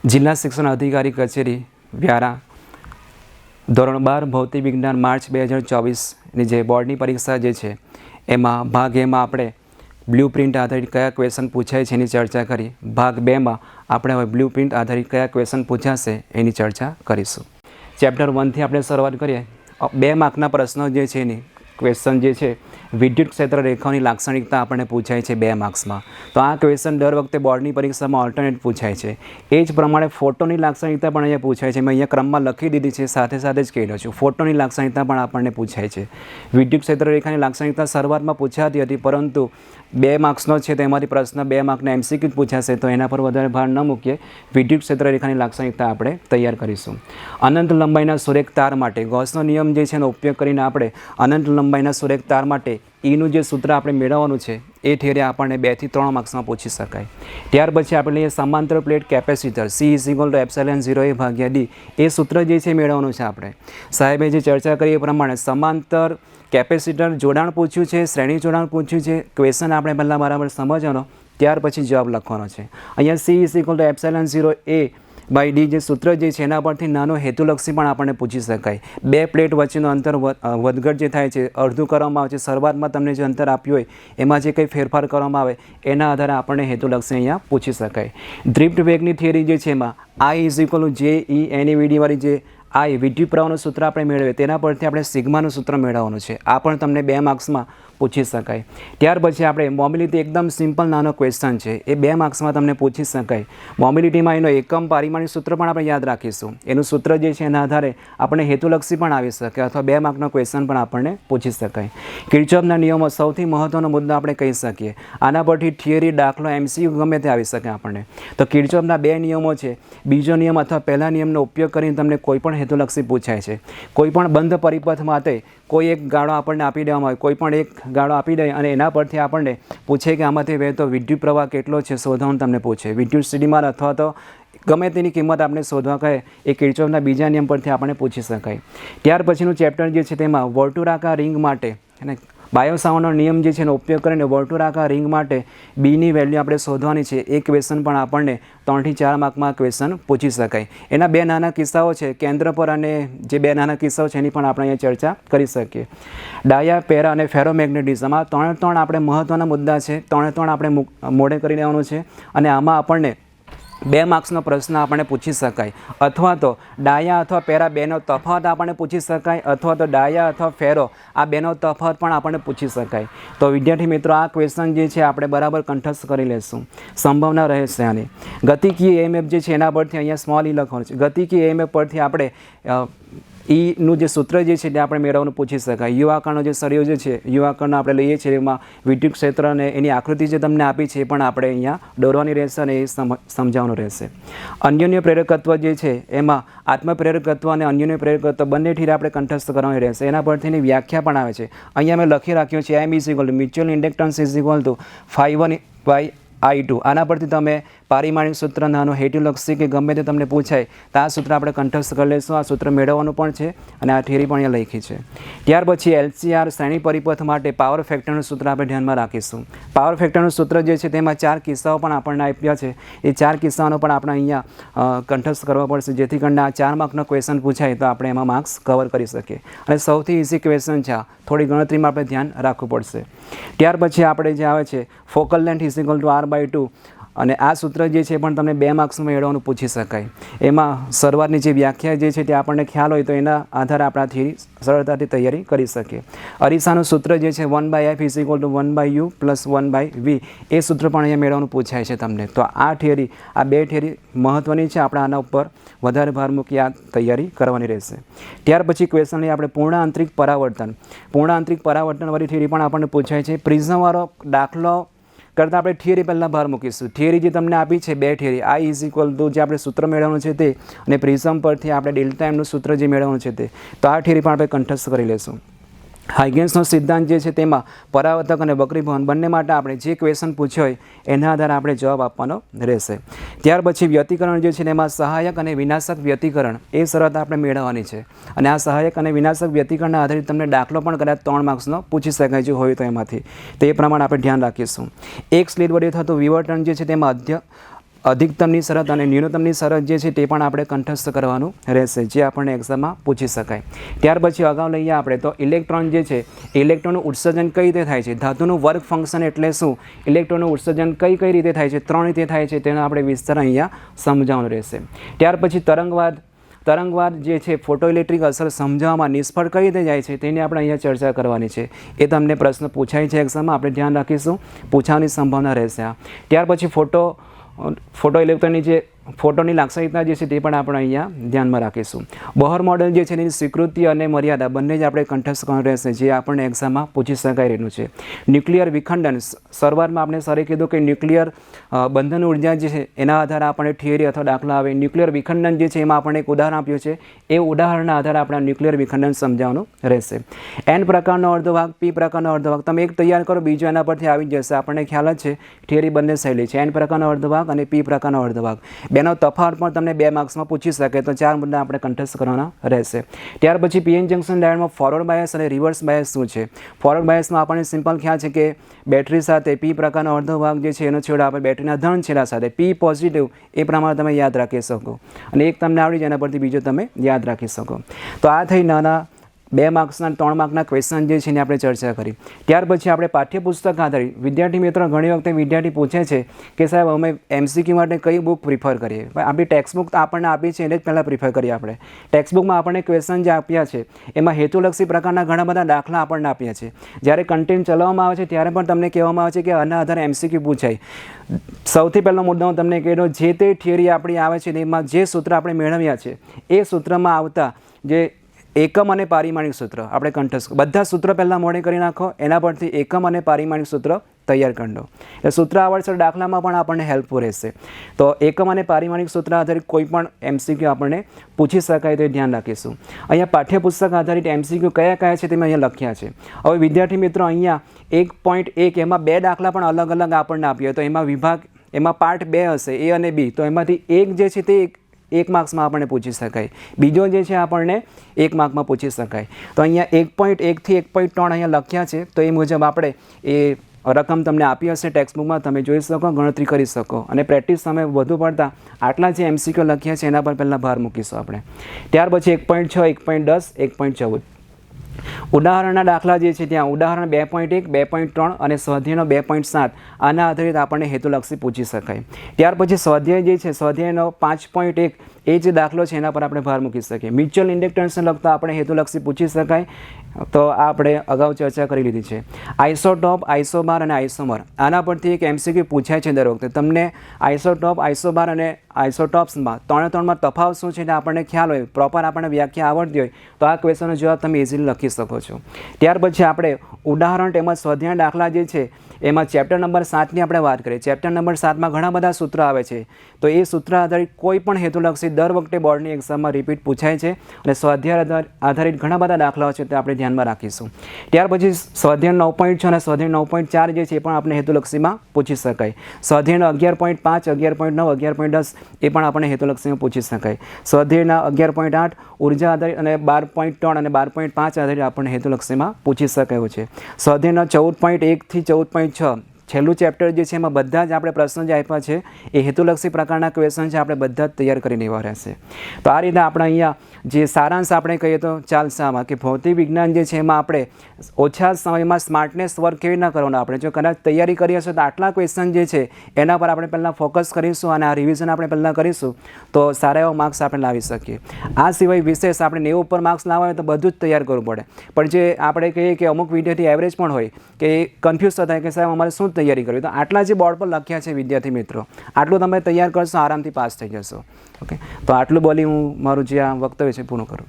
જિલ્લા શિક્ષણ અધિકારી કચેરી વ્યારા ધોરણ 12 ભૌતિક વિજ્ઞાન માર્ચ 2024ની જે બોર્ડની પરીક્ષા જે છે એમાં ભાગ એમાં આપણે બ્લુ પ્રિન્ટ આધારિત કયા ક્વેશ્ચન પૂછાય છે એની ચર્ચા કરી. ભાગ 2માં આપણે હવે બ્લુ પ્રિન્ટ આધારિત કયા ક્વેશ્ચન પૂછાશે એની ચર્ચા કરીશું. ચેપ્ટર 1થી આપણે શરૂઆત કરીએ. 2 માર્કના પ્રશ્નો જે છે એની ક્વેશ્ચન જે છે વિદ્યુત ક્ષેત્ર રેખાઓની લાક્ષણિકતા આપણને પૂછાય છે 2 માર્ક્સમાં. તો આ ક્વેશ્ચન દર વખતે બોર્ડની પરીક્ષામાં ઓલ્ટરનેટ પૂછાય છે. એ જ પ્રમાણે ફોટોની લાક્ષણિકતા પણ અહીંયા પૂછાય છે. મેં અહીંયા ક્રમમાં લખી દીધી છે, સાથે સાથે જ કહી રહ્યો છું. ફોટોની લાક્ષણિકતા પણ આપણને પૂછાય છે. વિદ્યુત ક્ષેત્ર રેખાની લાક્ષણિકતા શરૂઆતમાં પૂછાતી હતી, પરંતુ 2 માર્ક્સનો છે તેમાંથી પ્રશ્ન 2 માર્કના MCQ પૂછાશે, તો એના પર વધારે ભાર ન મૂકીએ. વિદ્યુત ક્ષેત્ર રેખાની લાક્ષણિકતા આપણે તૈયાર કરીશું. અનંત લંબાઈના સુરેખ તાર માટે ગૌસનો નિયમ જે છે એનો ઉપયોગ કરીને આપણે અનંત લંબાઈના સુરેખ તાર માટે ઈનું જે સૂત્ર આપણે મેળવવાનું છે એ થિયરી આપણને 2 થી 3 માર્ક્સમાં પૂછી શકાય. ત્યાર પછી આપણે લઈએ સમાંતર પ્લેટ કેપેસિટર C=ε0A/d. એ સૂત્ર જે છે મેળવવાનું છે આપણે. સાહેબે જે ચર્ચા કરી એ પ્રમાણે સમાંતર કેપેસિટર જોડાણ પૂછ્યું છે, શ્રેણી જોડાણ પૂછ્યું છે. ક્વેશ્ચન આપણે પહેલાં બરાબર સમજવાનો, ત્યાર પછી જવાબ લખવાનો છે. અહીંયા C=ε0A/d જે સૂત્ર જે છે એના પરથી નાનો હેતુલક્ષી પણ આપણને પૂછી શકાય. 2 પ્લેટ વચ્ચેનું અંતર વધઘટ જે થાય છે અડધું કરવામાં આવે છે. શરૂઆતમાં તમને જે અંતર આપ્યું હોય એમાં જે કંઈ ફેરફાર કરવામાં આવે એના આધારે આપણને હેતુલક્ષી અહીંયા પૂછી શકાય. ડ્રિફ્ટ વેગની થિયરી જે છે એમાં I=JE/NAVD વાળી જે I વિદ્યુત પ્રવાહનું સૂત્ર આપણે મેળવીએ તેના પરથી આપણે સિગ્માનું સૂત્ર મેળવવાનું છે. આ પણ તમને 2 માર્ક્સમાં પૂછી શકાય. ત્યાર પછી આપણે મોબિલિટી એકદમ સિમ્પલ નાનો ક્વેશ્ચન છે, એ 2 માર્ક્સમાં તમને પૂછી શકાય. મોબિલિટીમાં એનો એકમ પારિમાણિક સૂત્ર પણ આપણે યાદ રાખીશું. એનું સૂત્ર જે છે એના આધારે આપણે હેતુલક્ષી પણ આવી શકે અથવા 2 માર્કનો ક્વેશ્ચન પણ આપણને પૂછી શકાય. કિર્ચોફના નિયમો સૌથી મહત્ત્વનો મુદ્દો આપણે કહી શકીએ. આના પરથી થિયરી, દાખલો, MCQ ગમે તે આવી શકે આપણને. તો કિર્ચોફના 2 નિયમો છે. બીજો નિયમ અથવા પહેલા નિયમનો ઉપયોગ કરીને તમને કોઈ પણ હેતુલક્ષી પૂછાય છે. કોઈ પણ બંધ પરિપથ માટે કોઈ એક ગાળો આપણને આપી દેવામાં આવે, કોઈ પણ એક ગાળો આપી દે અને એના પરથી આપણને પૂછે કે આમાંથી વહેતો વિદ્યુત પ્રવાહ કેટલો છે શોધવાનું તમને પૂછે. વિદ્યુત સ્થિતિમાન અથવા તો ગમે તેની કિંમત આપણે શોધવા કહે એ કિર્ચોફના બીજા નિયમ પરથી આપણને પૂછી શકાય. ત્યાર પછીનું ચેપ્ટર જે છે તેમાં વર્તુળાકાર રિંગ માટે અને બાયોસાવર્ટનો નિયમ જે છે એનો ઉપયોગ કરીને વર્તુળાકાર રિંગ માટે બીની વેલ્યુ આપણે શોધવાની છે. એ ક્વેશ્ચન પણ આપણને 3 થી 4 માર્કમાં ક્વેશ્ચન પૂછી શકાય. એના 2 નાના કિસ્સાઓ છે, કેન્દ્ર પર અને જે 2 નાના કિસ્સાઓ છે એની પણ આપણે અહીંયા ચર્ચા કરી શકીએ. ડાયા, પેરા અને ફેરોમેગ્નેટિઝમ આ 3 આપણે મહત્ત્વના મુદ્દા છે. 3 આપણે મોઢે કરી લેવાનું છે અને આમાં આપણને 2 માર્ક્સનો પ્રશ્ન આપણને પૂછી શકાય. અથવા તો ડાયા અથવા પેરા 2નો તફાવત આપણને પૂછી શકાય, અથવા તો ડાયા અથવા ફેરો આ 2નો તફાવત પણ આપણને પૂછી શકાય. તો વિદ્યાર્થી મિત્રો, આ ક્વેશ્ચન જે છે આપણે બરાબર કંઠસ્થ કરી લેશું. સંભાવના રહે છે આની. ગતિકીય EMF જે છે એના પરથી અહીંયા સ્મોલ ઈ લખવાનું છે. ગતિકીય EMF પરથી આપણે ઈનું જે સૂત્ર જે છે તે આપણે મેળવવાનું પૂછી શકાય. યુવાકણનો જે સળિયો જે છે, યુવાકણનો આપણે લઈએ છીએ એમાં વિદ્યુત ક્ષેત્ર અને એની આકૃતિ જે તમને આપી છે એ પણ આપણે અહીંયા દોરવાની રહેશે અને એ સમજાવવાનું રહેશે. અન્યોન્ય પ્રેરકત્વ જે છે એમાં આત્મપ્રેરકત્વ અને અન્યોન્ય પ્રેરકત્વ બંને ઠીરે આપણે કંઠસ્થ કરવાની રહેશે. એના પરથી એની વ્યાખ્યા પણ આવે છે. અહીંયા મેં લખી રાખ્યું છે M=મ્યુચ્યુઅલ ઇન્ડક્ટન્સ ∅1/I2. આના પરથી તમે પારિમાણિક સૂત્ર, નાનો હેતુલક્ષી કે ગમે તે તમને પૂછાય તો આ સૂત્ર આપણે કંઠસ્થ કરી લઈશું. આ સૂત્ર મેળવવાનું પણ છે અને આ થિયરી પણ અહીંયા લખી છે. ત્યાર પછી LCR શ્રેણી પરિપથ માટે પાવર ફેક્ટરનું સૂત્ર આપણે ધ્યાનમાં રાખીશું. પાવર ફેક્ટરનું સૂત્ર જે છે તેમાં 4 કિસ્સાઓ પણ આપણને આપ્યા છે. એ 4 કિસ્સાઓનો પણ આપણે અહીંયા કંઠસ્થ કરવા પડશે, જેથી કરીને આ 4 માર્કનો ક્વેશ્ચન પૂછાય તો આપણે એમાં માર્ક્સ કવર કરી શકીએ. અને સૌથી ઇઝી ક્વેશ્ચન છે આ. થોડી ગણતરીમાં આપણે ધ્યાન રાખવું પડશે. ત્યાર પછી આપણે જે આવે છે ફોકલ લેન્થ R/2 અને આ સૂત્ર જે છે પણ તમને 2 માર્ક્સમાં મેળવવાનું પૂછી શકાય. એમાં શરૂઆતની જે વ્યાખ્યા જે છે તે આપણને ખ્યાલ હોય તો એના આધારે આપણે આ થિયરી સરળતાથી તૈયારી કરી શકીએ. અરીસાનું સૂત્ર જે છે 1/F = 1/U + 1/V એ સૂત્ર પણ અહીંયા મેળવવાનું પૂછાય છે તમને. તો આ થિયરી, આ 2 થિયરી મહત્ત્વની છે. આપણે આના ઉપર વધારે ભાર મૂકી આ તૈયારી કરવાની રહેશે. ત્યાર પછી ક્વેશ્ચન લઈએ આપણે પૂર્ણ આંતરિક પરાવર્તન. પૂર્ણ આંતરિક પરાવર્તનવાળી થિયરી પણ આપણને પૂછાય છે. પ્રિઝમવાળો દાખલો કરતાં આપણે થિયરી પહેલાં ભાર મૂકીશું. થિયરી જે તમને આપી છે 2 થિયરી, I= જે આપણે સૂત્ર મેળવવાનું છે તે અને પ્રિઝમ પરથી આપણે ડેલ્ટા એમનું સૂત્ર જે મેળવવાનું છે તે. તો આ થિયરી પણ આપણે કંઠસ્થ કરી લઈશું. હાઇગેન્સનો સિદ્ધાંત જે છે તેમાં પરાવર્તક અને વક્રીભવન બંને માટે આપણે જે ક્વેશ્ચન પૂછ્યો હોય એના આધારે આપણે જવાબ આપવાનો રહેશે. ત્યાર પછી વ્યતિકરણ જે છે તેમાં સહાયક અને વિનાશક વ્યતિકરણ એ શરત આપણે મેળવવાની છે. અને આ સહાયક અને વિનાશક વ્યતિકરણના આધારે તમને દાખલો પણ કદાચ 3 માર્ક્સનો પૂછી શકાય જો હોય તો એમાંથી. તો એ પ્રમાણે આપણે ધ્યાન રાખીશું. એક સ્લીટ વડે થતું વિવર્તન જે છે તેમાં અધિકતમની શરત અને ન્યૂનતમની શરત જે છે તે પણ આપણે કંઠસ્થ કરવાનું રહેશે, જે આપણને એક્ઝામમાં પૂછી શકાય. ત્યાર પછી અગાઉ લઈએ આપણે તો ઇલેક્ટ્રોન જે છે, ઇલેક્ટ્રોનનું ઉત્સર્જન કઈ રીતે થાય છે, ધાતુનું વર્ક ફંક્શન એટલે શું, ઇલેક્ટ્રોનનું ઉત્સર્જન કઈ રીતે થાય છે, 3 રીતે થાય છે, તેનો આપણે વિસ્તાર અહીંયા સમજાવવાનું રહેશે. ત્યાર પછી તરંગવાદ જે છે, ફોટોઇલેક્ટ્રિક અસર સમજાવવામાં નિષ્ફળ કઈ રીતે જાય છે તેની આપણે અહીંયા ચર્ચા કરવાની છે. એ તમને પ્રશ્ન પૂછાય છે એક્ઝામમાં, આપણે ધ્યાન રાખીશું, પૂછવાની સંભાવના રહેશે. ત્યાર પછી ફોટો ઇલેક્ટ્રોનની જે ફોટોની લાક્ષણિકતા જે છે તે પણ આપણે અહીંયા ધ્યાનમાં રાખીશું. બોહર મોડેલ જે છે એની સ્વીકૃતિ અને મર્યાદા બંને જ આપણે કંઠસ્થ કરવાનું રહેશે, જે આપણને એક્ઝામમાં પૂછી શકાય રહ્યું છે. ન્યુક્લિયર વિખંડન, શરૂઆતમાં આપણે સરે કીધું કે ન્યુક્લિયર બંધન ઉર્જા જે છે એના આધારે આપણને થિયરી અથવા દાખલા આવે. ન્યુક્લિયર વિખંડન જે છે એમાં આપણને એક ઉદાહરણ આપ્યું છે, એ ઉદાહરણના આધારે આપણે ન્યુક્લિયર વિખંડન સમજાવવાનું રહેશે. N પ્રકારનો અર્ધવાહક, P પ્રકારનો અર્ધવાહક, તમે એક તૈયાર કરો, બીજો એના પરથી આવી જશે. આપણને ખ્યાલ જ છે થિયરી બંને શૈલી છે, N પ્રકારનો અર્ધવાહક અને P પ્રકારનો અર્ધવાહક. બેનો તફાવત પણ તમને 2 માર્ક્સમાં પૂછી શકે, તો 4 મુદ્દા આપણે કંઠસ્થ કરવાના રહેશે. ત્યાર પછી પીએન જંકશન ડાયોડમાં ફોરવર્ડ બાયસ અને રિવર્સ બાયસ શું છે. ફોરવર્ડ બાયસમાં આપણને સિમ્પલ ખ્યાલ છે કે બેટરી સાથે P પ્રકારનો અર્ધવાહક જે છે એનો છેડો આપણે બેટરીના ધન છેડા સાથે P પોઝિટિવ, એ પ્રમાણે તમે યાદ રાખી શકો. અને એક તમને આવડી જાય એના પરથી બીજો તમે યાદ રાખી શકો. તો આ થઈ નાના 2 માર્ક્સના 3 માર્કના ક્વેશ્ચન જે છે એની આપણે ચર્ચા કરી. ત્યાર પછી આપણે પાઠ્યપુસ્તક આધારિત, વિદ્યાર્થી મિત્રો ઘણી વખતે વિદ્યાર્થી પૂછે છે કે સાહેબ અમે MCQ માટે કઈ બુક પ્રિફર કરીએ. આપણી ટેક્સ્ટ બુક આપણને આપી છે એને જ પહેલાં પ્રિફર કરીએ. આપણે ટેક્સ્ટ બુકમાં આપણને ક્વેશ્ચન જે આપ્યા છે એમાં હેતુલક્ષી પ્રકારના ઘણા બધા દાખલા આપણને આપ્યા છે. જ્યારે કન્ટેન્ટ ચલાવવામાં આવે છે ત્યારે પણ તમને કહેવામાં આવે છે કે આના આધારે MCQ પૂછાય. સૌથી પહેલો મુદ્દો હું તમને કહી દઉં, જે તે થિયરી આપણી આવે છે એમાં જે સૂત્ર આપણે મેળવ્યા છે એ સૂત્રમાં આવતા જે એકમ અને પારિમાણિક સૂત્ર આપણે કંઠસ્થ, બધા સૂત્ર પહેલાં મોડે કરી નાખો, એના પરથી એકમ અને પારિમાણિક સૂત્ર તૈયાર કરી દો. એટલે સૂત્ર આવડશે દાખલામાં પણ આપણને હેલ્પફુલ રહેશે. તો એકમ અને પારિમાણિક સૂત્ર આધારિત કોઈ પણ MCQ આપણને પૂછી શકાય તો એ ધ્યાન રાખીશું. અહીંયા પાઠ્યપુસ્તક આધારિત MCQ કયા છે તે મેં અહીંયા લખ્યા છે. હવે વિદ્યાર્થી મિત્રો અહીંયા 1.1 એમાં 2 દાખલા પણ અલગ અલગ આપણને આપ્યા, તો એમાં પાર્ટ 2 હશે, A અને B. તો એમાંથી એક જે છે તે 1 માર્ક્સમાં આપણને પૂછી શકાય, બીજો જે છે આપણને 1 માર્કમાં પૂછી શકાય. તો અહીંયા 1.1 થી 1.3 અહીંયા લખ્યા છે, તો એ મુજબ આપણે એ રકમ તમને આપી હશે ટેક્સ્ટ બુકમાં, તમે જોઈ શકો, ગણતરી કરી શકો. અને પ્રેક્ટિસ તમે વધુ પડતા આટલા જે MCQ લખ્યા છે એના પર પહેલાં ભાર મૂકીશું આપણે. ત્યાર પછી 1.6, 1.10, 1.14 ઉદાહરણના દાખલા જે છે ત્યાં ઉદાહરણ 2.1, 2.3 અને સ્વાધ્યાયનો 2.7 આના આધારિત આપણને હેતુલક્ષી પૂછી શકાય. ત્યાર પછી સ્વાધ્યાય જે છે, સ્વાધ્યાયનો 5.1 એ જે દાખલો છે એના પર આપણે ભાર મૂકી શકીએ. મ્યુચ્યુઅલ ઇન્ડક્ટન્સને લગતા આપણે હેતુલક્ષી પૂછી શકાય, તો આ આપણે અગાઉ ચર્ચા કરી લીધી છે. આઇસોટોપ, આઇસોબાર અને આઇસોમર, આના પરથી એક MCQ પૂછાય છે દર વખતે. તમને આઇસોટોપ, આઇસોબાર અને આઇસોટોપ્સમાં 3 તફાવત શું છે એટલે આપણને ખ્યાલ હોય, પ્રોપર આપણને વ્યાખ્યા આવડતી હોય, તો આ ક્વેશ્ચનનો જવાબ તમે ઇઝીલી લખી શકો છો. ત્યાર પછી આપણે ઉદાહરણ તેમજ સ્વાધ્યાય દાખલા જે છે એમાં ચેપ્ટર નંબર 7ની આપણે વાત કરીએ. ચેપ્ટર નંબર 7માં ઘણા બધા સૂત્ર આવે છે, તો એ સૂત્ર આધારિત કોઈ પણ હેતુલક્ષી દર વખતે બોર્ડની એક્ઝામમાં રિપીટ પૂછાય છે. અને સ્વાધ્યાય આધારિત ઘણા બધા દાખલાઓ છે તે આપણે ધ્યાનમાં રાખીશું. ત્યાર પછી સ્વાધ્યાય 9.6 અને સ્વાધ્યાય 9.4 જે છે એ પણ આપણે હેતુલક્ષીમાં પૂછી શકાય. સ્વાધ્યાયનો 11.5, 11.9, 11.10 એ પણ આપણે હેતુલક્ષીમાં પૂછી શકાય. સ્વાધ્યાયના 11.8 ઉર્જા આધારિત અને 12.3 અને 12.5 આધારિત આપણને હેતુલક્ષીમાં પૂછી શકાયું છે. સ્વાધ્યાયના 14.1 થી 14.6 છેલ્લું ચેપ્ટર જે છે એમાં બધા જ આપણે પ્રશ્નો જે આપ્યા છે એ હેતુલક્ષી પ્રકારના ક્વેશ્ચન છે, આપણે બધા જ તૈયાર કરીને એવા રહેશે. તો આ રીતે આપણે અહીંયા જે સારાંશ આપણે કહીએ તો ચાલશે આમાં, કે ભૌતિક વિજ્ઞાન જે છે એમાં આપણે ઓછા સમયમાં સ્માર્ટનેસ વર્ક કેવી રીતના કરવાનો, આપણે જો કદાચ તૈયારી કરી હશે તો આટલા ક્વેશ્ચન જે છે એના પર આપણે પહેલાં ફોકસ કરીશું અને આ રિવિઝન આપણે પહેલાં કરીશું, તો સારા એવા માર્ક્સ આપણે લાવી શકીએ. આ સિવાય વિશેષ આપણે 90 ઉપર માર્ક્સ લાવવા હોય તો બધું જ તૈયાર કરવું પડે. પણ જે આપણે કહીએ કે અમુક વિદ્યાર્થી એવરેજ પણ હોય કે કન્ફ્યુઝ થાય કે સાહેબ અમારે શું તૈયારી કરવી, તો આટલા જે બોર્ડ પર લખ્યા છે વિદ્યાર્થી મિત્રો, આટલું તમે તૈયાર કરશો આરામથી પાસ થઈ જશો. ઓકે, તો આટલું બોલી હું મારું જે આ વક્તવ્ય છે પૂર્ણ કરું.